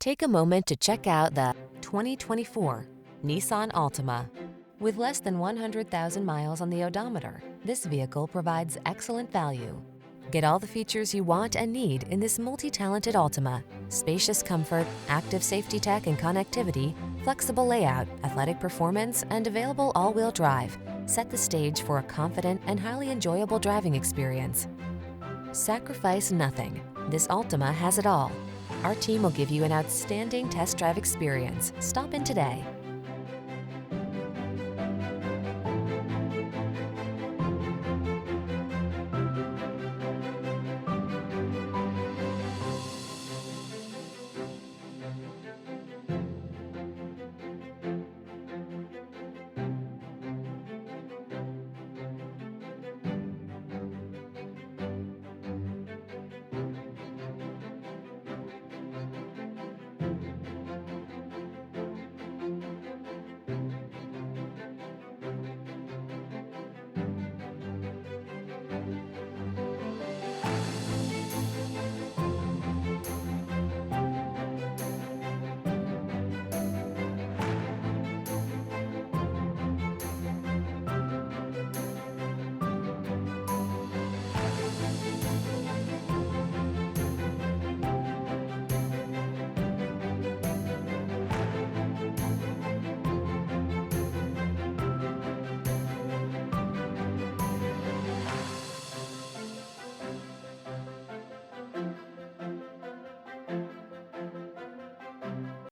Take a moment to check out the 2024 Nissan Altima. With less than 100,000 miles on the odometer, this vehicle provides excellent value. Get all the features you want and need in this multi-talented Altima. Spacious comfort, active safety tech and connectivity, flexible layout, athletic performance, and available all-wheel drive set the stage for a confident and highly enjoyable driving experience. Sacrifice nothing. This Altima has it all. Our team will give you an outstanding test drive experience. Stop in today.